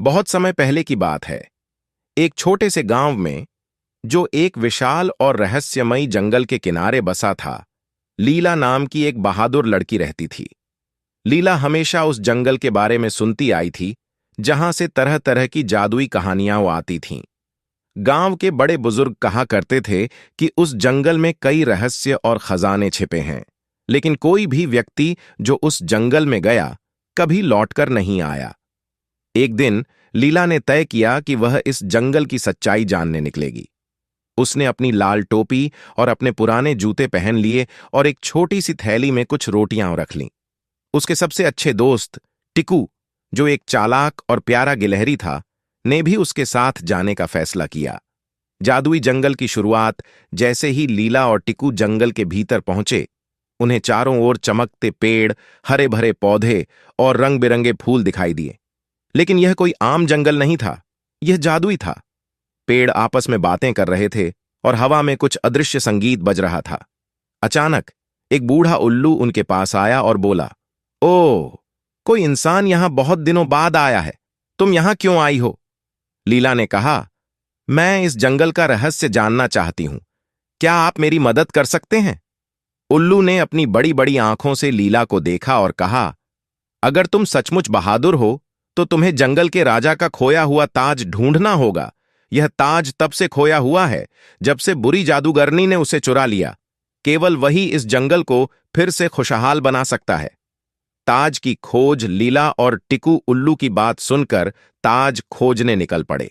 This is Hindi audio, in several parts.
बहुत समय पहले की बात है। एक छोटे से गांव में, जो एक विशाल और रहस्यमयी जंगल के किनारे बसा था, लीला नाम की एक बहादुर लड़की रहती थी। लीला हमेशा उस जंगल के बारे में सुनती आई थी, जहां से तरह तरह की जादुई कहानियां आती थीं। गांव के बड़े बुजुर्ग कहा करते थे कि उस जंगल में कई रहस्य और खजाने छिपे हैं, लेकिन कोई भी व्यक्ति जो उस जंगल में गया, कभी लौटकर नहीं आया। एक दिन लीला ने तय किया कि वह इस जंगल की सच्चाई जानने निकलेगी। उसने अपनी लाल टोपी और अपने पुराने जूते पहन लिए और एक छोटी सी थैली में कुछ रोटियां रख लीं। उसके सबसे अच्छे दोस्त टिकू, जो एक चालाक और प्यारा गिलहरी था, ने भी उसके साथ जाने का फैसला किया। जादुई जंगल की शुरुआत जैसे ही लीला और टिकू जंगल के भीतर पहुंचे, उन्हें चारों ओर चमकते पेड़, हरे भरे पौधे और रंग बिरंगे फूल दिखाई दिए। लेकिन यह कोई आम जंगल नहीं था, यह जादुई था। पेड़ आपस में बातें कर रहे थे और हवा में कुछ अदृश्य संगीत बज रहा था। अचानक एक बूढ़ा उल्लू उनके पास आया और बोला, ओह, कोई इंसान यहां बहुत दिनों बाद आया है। तुम यहां क्यों आई हो? लीला ने कहा, मैं इस जंगल का रहस्य जानना चाहती हूं। क्या आप मेरी मदद कर सकते हैं? उल्लू ने अपनी बड़ी बड़ी आंखों से लीला को देखा और कहा, अगर तुम सचमुच बहादुर हो तो तुम्हें जंगल के राजा का खोया हुआ ताज ढूंढना होगा। यह ताज तब से खोया हुआ है जब से बुरी जादूगरनी ने उसे चुरा लिया। केवल वही इस जंगल को फिर से खुशहाल बना सकता है। ताज की खोज। लीला और टिकू उल्लू की बात सुनकर ताज खोजने निकल पड़े।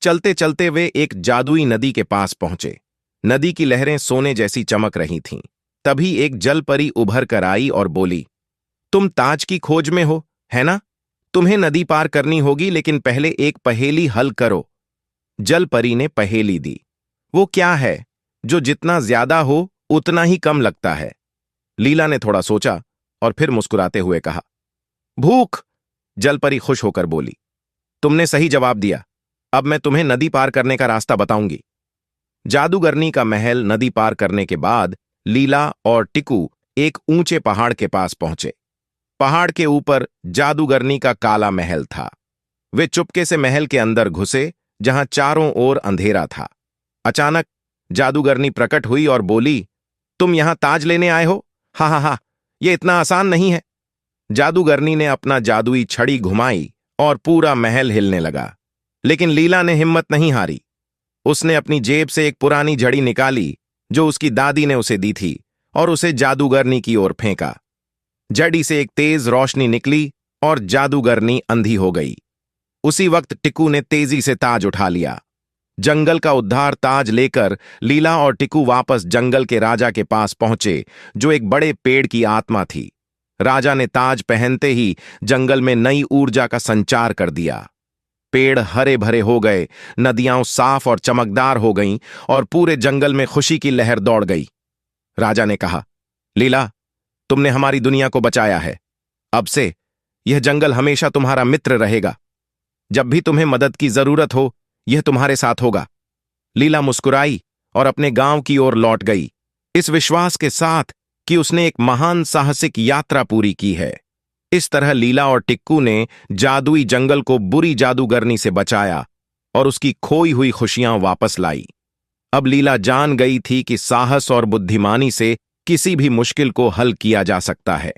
चलते चलते वे एक जादुई नदी के पास पहुंचे। नदी की लहरें सोने जैसी चमक रही थीं। तभी एक जलपरी उभर कर आई और बोली, तुम ताज की खोज में हो, है ना? तुम्हें नदी पार करनी होगी, लेकिन पहले एक पहेली हल करो। जलपरी ने पहेली दी, वो क्या है जो जितना ज्यादा हो उतना ही कम लगता है? लीला ने थोड़ा सोचा और फिर मुस्कुराते हुए कहा, भूख। जलपरी खुश होकर बोली, तुमने सही जवाब दिया। अब मैं तुम्हें नदी पार करने का रास्ता बताऊंगी। जादूगरनी का महल नदी पार करने के बाद लीला और टिकू एक ऊंचे पहाड़ के पास पहुंचे। पहाड़ के ऊपर जादूगरनी का काला महल था। वे चुपके से महल के अंदर घुसे, जहां चारों ओर अंधेरा था। अचानक जादूगरनी प्रकट हुई और बोली, तुम यहां ताज लेने आए हो? हा हा हा, यह इतना आसान नहीं है। जादूगरनी ने अपना जादुई छड़ी घुमाई और पूरा महल हिलने लगा। लेकिन लीला ने हिम्मत नहीं हारी। उसने अपनी जेब से एक पुरानी झड़ी निकाली जो उसकी दादी ने उसे दी थी और उसे जादूगरनी की ओर फेंका। झड़ी से एक तेज रोशनी निकली और जादूगरनी अंधी हो गई। उसी वक्त टिकू ने तेजी से ताज उठा लिया। जंगल का उद्धार ताज लेकर लीला और टिकू वापस जंगल के राजा के पास पहुंचे, जो एक बड़े पेड़ की आत्मा थी। राजा ने ताज पहनते ही जंगल में नई ऊर्जा का संचार कर दिया। पेड़ हरे भरे हो गए, नदियां साफ और चमकदार हो गईं और पूरे जंगल में खुशी की लहर दौड़ गई। राजा ने कहा, लीला, तुमने हमारी दुनिया को बचाया है। अब से यह जंगल हमेशा तुम्हारा मित्र रहेगा। जब भी तुम्हें मदद की जरूरत हो, यह तुम्हारे साथ होगा। लीला मुस्कुराई और अपने गांव की ओर लौट गई, इस विश्वास के साथ कि उसने एक महान साहसिक यात्रा पूरी की है। इस तरह लीला और टिक्कू ने जादुई जंगल को बुरी जादूगरनी से बचाया और उसकी खोई हुई खुशियां वापस लाई। अब लीला जान गई थी कि साहस और बुद्धिमानी से किसी भी मुश्किल को हल किया जा सकता है।